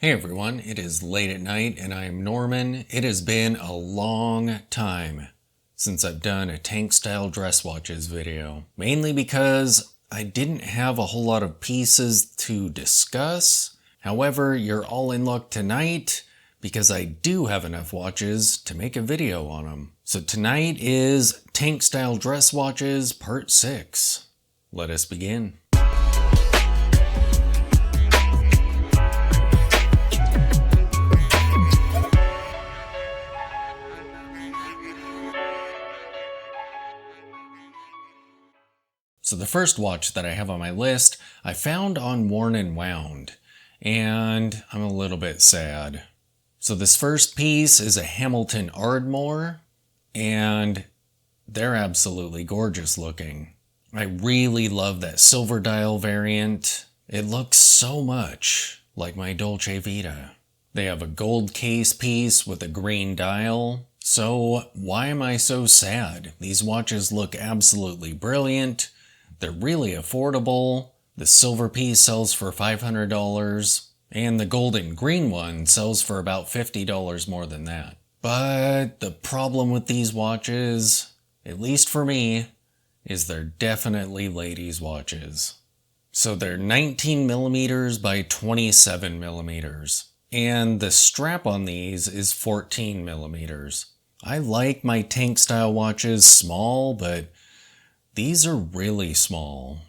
Hey everyone, it is late at night and I am Norman. It has been a long time since I've done a tank style dress watches video, mainly because I didn't have a whole lot of pieces to discuss. However, you're all in luck tonight because I do have enough watches to make a video on them. So tonight is tank style dress watches part 6. Let us begin. So the first watch that I have on my list, I found on Worn and Wound, and I'm a little bit sad. So this first piece is a Hamilton Ardmore, and they're absolutely gorgeous looking. I really love that silver dial variant. It looks so much like my Dolce Vita. They have a gold case piece with a green dial. So why am I so sad? These watches look absolutely brilliant. They're really affordable. The silver piece sells for $500, and the gold and green one sells for about $50 more than that. But the problem with these watches, at least for me, is they're definitely ladies' watches. So they're 19mm by 27mm, and the strap on these is 14mm. I like my tank style watches small, but these are really small.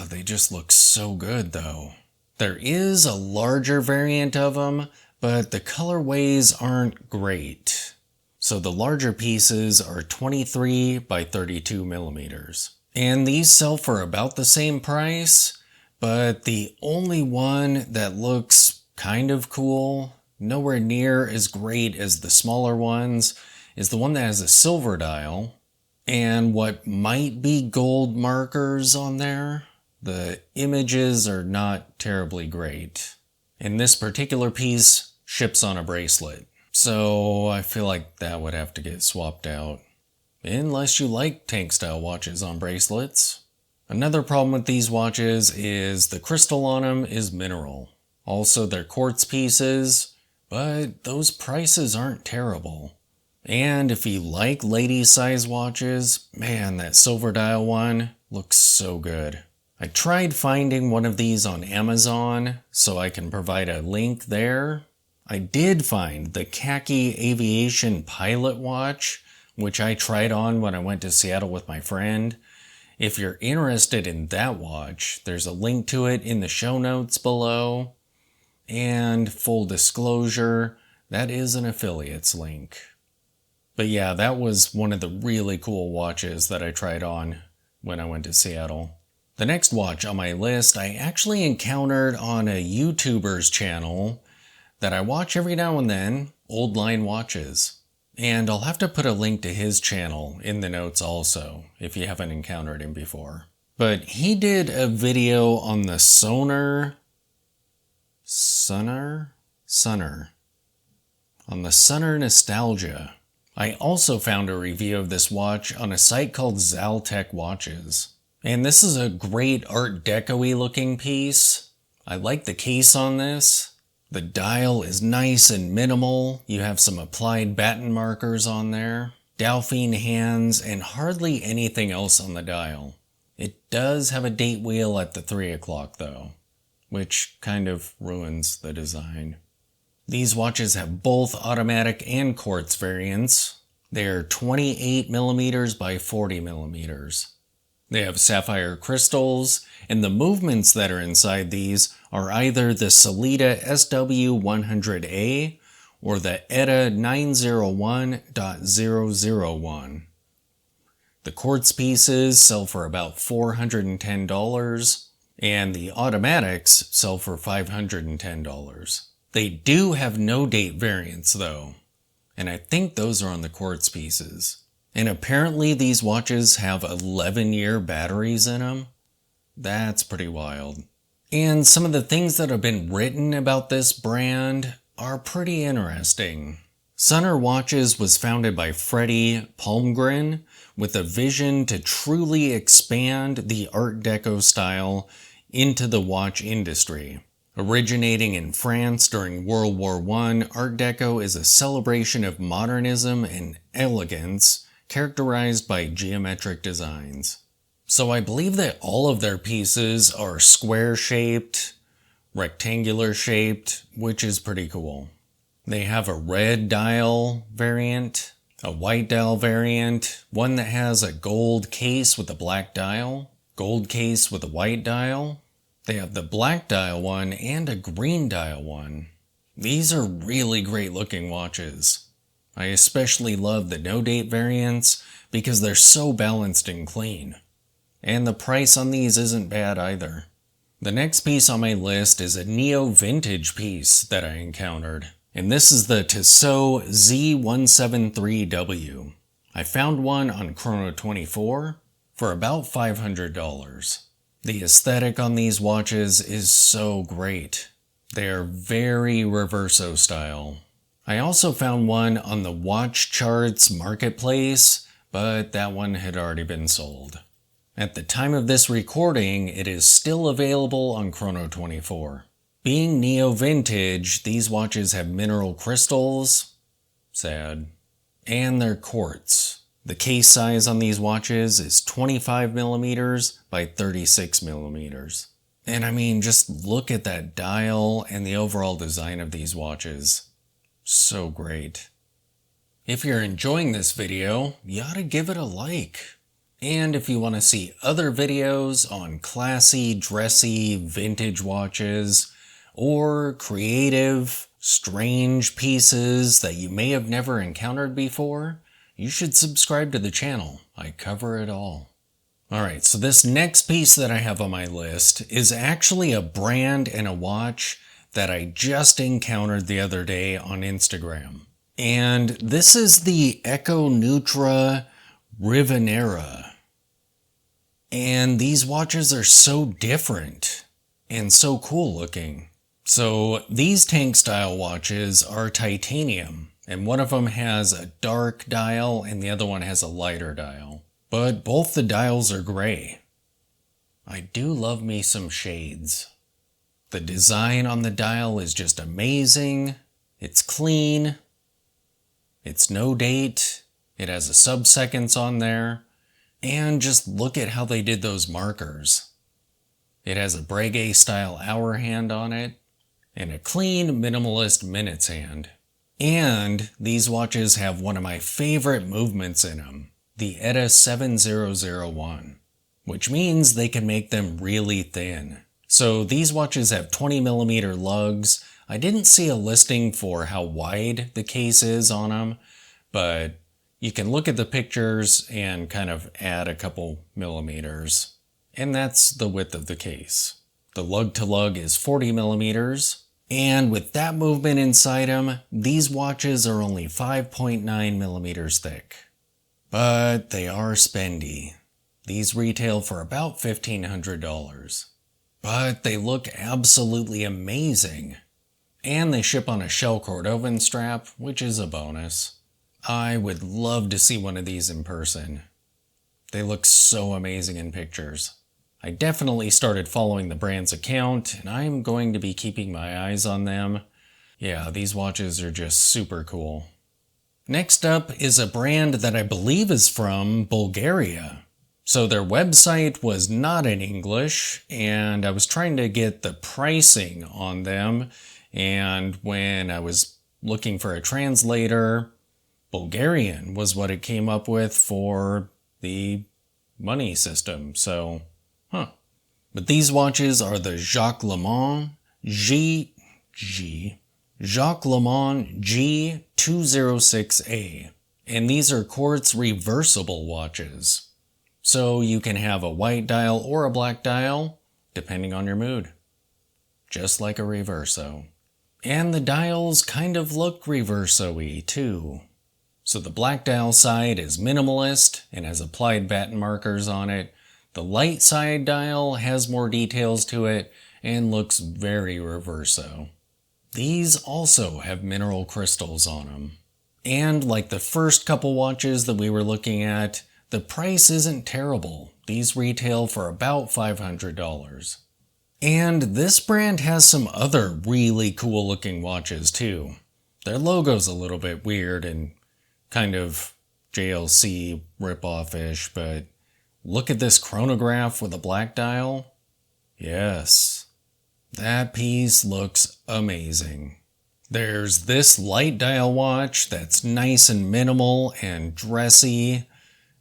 They just look so good though. There is a larger variant of them, but the colorways aren't great. So the larger pieces are 23 by 32mm. And these sell for about the same price, but the only one that looks kind of cool, nowhere near as great as the smaller ones, is the one that has a silver dial and what might be gold markers on there. The images are not terribly great. And this particular piece ships on a bracelet, so I feel like that would have to get swapped out. Unless you like tank style watches on bracelets. Another problem with these watches is the crystal on them is mineral. Also they're quartz pieces, but those prices aren't terrible. And if you like lady size watches, man, that silver dial one looks so good. I tried finding one of these on Amazon, so I can provide a link there. I did find the khaki aviation pilot watch, which I tried on when I went to Seattle with my friend. If you're interested in that watch, there's a link to it in the show notes below. And full disclosure, that is an affiliates link. But yeah, that was one of the really cool watches that I tried on when I went to Seattle. The next watch on my list I actually encountered on a YouTuber's channel that I watch every now and then, Old Line Watches. And I'll have to put a link to his channel in the notes also, if you haven't encountered him before. But he did a video on the Söner Nostalgia. I also found a review of this watch on a site called Zaltek Watches. And this is a great Art Deco-y looking piece. I like the case on this. The dial is nice and minimal. You have some applied batten markers on there, Dauphine hands, and hardly anything else on the dial. It does have a date wheel at the 3 o'clock though, which kind of ruins the design. These watches have both automatic and quartz variants. They are 28mm by 40mm. They have sapphire crystals, and the movements that are inside these are either the Sellita SW100A or the ETA 901.001. The quartz pieces sell for about $410, and the automatics sell for $510. They do have no date variants though, and I think those are on the quartz pieces. And apparently these watches have 11-year batteries in them. That's pretty wild. And some of the things that have been written about this brand are pretty interesting. Söner Watches was founded by Freddie Palmgren with a vision to truly expand the Art Deco style into the watch industry. Originating in France during World War I, Art Deco is a celebration of modernism and elegance characterized by geometric designs. So I believe that all of their pieces are square-shaped, rectangular-shaped, which is pretty cool. They have a red dial variant, a white dial variant, one that has a gold case with a black dial, gold case with a white dial. They have the black dial one and a green dial one. These are really great looking watches. I especially love the no-date variants because they're so balanced and clean. And the price on these isn't bad either. The next piece on my list is a neo-vintage piece that I encountered. And this is the Tissot Z173W. I found one on Chrono24 for about $500. The aesthetic on these watches is so great. They are very Reverso style. I also found one on the Watchchart Marketplace, but that one had already been sold. At the time of this recording, it is still available on Chrono24. Being neo-vintage, these watches have mineral crystals, sad, and they're quartz. The case size on these watches is 25mm by 36mm. And I mean, just look at that dial and the overall design of these watches. So great. If you're enjoying this video, you ought to give it a like. And if you want to see other videos on classy, dressy, vintage watches, or creative, strange pieces that you may have never encountered before, you should subscribe to the channel. I cover it all. Alright, so this next piece that I have on my list is actually a brand and a watch that I just encountered the other day on Instagram. And this is the Econ Neutra Rivera. And these watches are so different and so cool looking. So these tank style watches are titanium. And one of them has a dark dial and the other one has a lighter dial. But both the dials are gray. I do love me some shades. The design on the dial is just amazing. It's clean. It's no date. It has a sub-seconds on there. And just look at how they did those markers. It has a Breguet style hour hand on it and a clean minimalist minutes hand. And these watches have one of my favorite movements in them, the ETA 7001, which means they can make them really thin. So these watches have 20mm lugs. I didn't see a listing for how wide the case is on them, but you can look at the pictures and kind of add a couple millimeters. And that's the width of the case. The lug to lug is 40mm. And with that movement inside them, these watches are only 5.9mm thick. But they are spendy. These retail for about $1,500. But they look absolutely amazing. And they ship on a shell cord oven strap, which is a bonus. I would love to see one of these in person. They look so amazing in pictures. I definitely started following the brand's account, and I'm going to be keeping my eyes on them. Yeah, these watches are just super cool. Next up is a brand that I believe is from Bulgaria. So their website was not in English, and I was trying to get the pricing on them, and when I was looking for a translator, Bulgarian was what it came up with for the money system, so But these watches are the Jacques-Lemans G206A, and these are quartz reversible watches. So you can have a white dial or a black dial, depending on your mood. Just like a reverso. And the dials kind of look reverso-y too. So the black dial side is minimalist and has applied batten markers on it. The light side dial has more details to it and looks very reverso. These also have mineral crystals on them. And like the first couple watches that we were looking at, the price isn't terrible. These retail for about $500. And this brand has some other really cool looking watches too. Their logo's a little bit weird and kind of JLC ripoff-ish, but look at this chronograph with a black dial. Yes, that piece looks amazing. There's this light dial watch that's nice and minimal and dressy.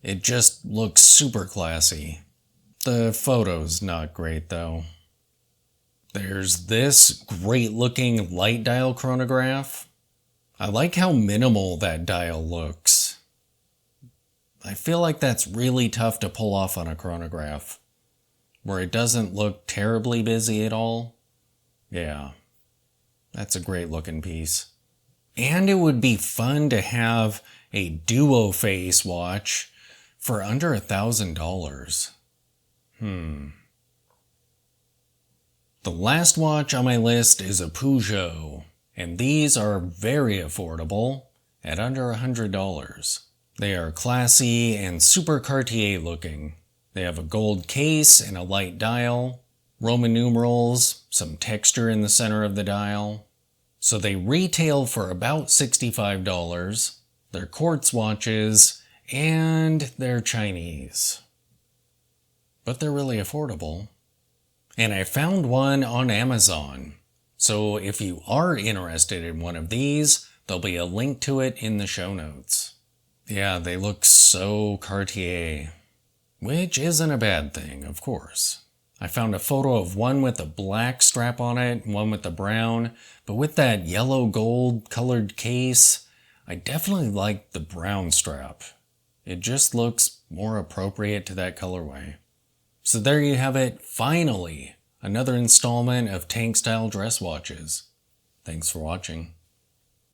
It just looks super classy. The photo's not great though. There's this great looking light dial chronograph. I like how minimal that dial looks. I feel like that's really tough to pull off on a chronograph, where it doesn't look terribly busy at all. Yeah, that's a great looking piece. And it would be fun to have a duo face watch for under $1,000. The last watch on my list is a Peugeot, and these are very affordable at under $100. They are classy and super Cartier looking. They have a gold case and a light dial, Roman numerals, some texture in the center of the dial. So they retail for about $65. They're quartz watches, and they're Chinese. But they're really affordable. And I found one on Amazon. So if you are interested in one of these, there'll be a link to it in the show notes. Yeah, they look so Cartier. Which isn't a bad thing, of course. I found a photo of one with a black strap on it, one with the brown, but with that yellow gold colored case, I definitely like the brown strap. It just looks more appropriate to that colorway. So there you have it, finally, another installment of tank style dress watches. Thanks for watching.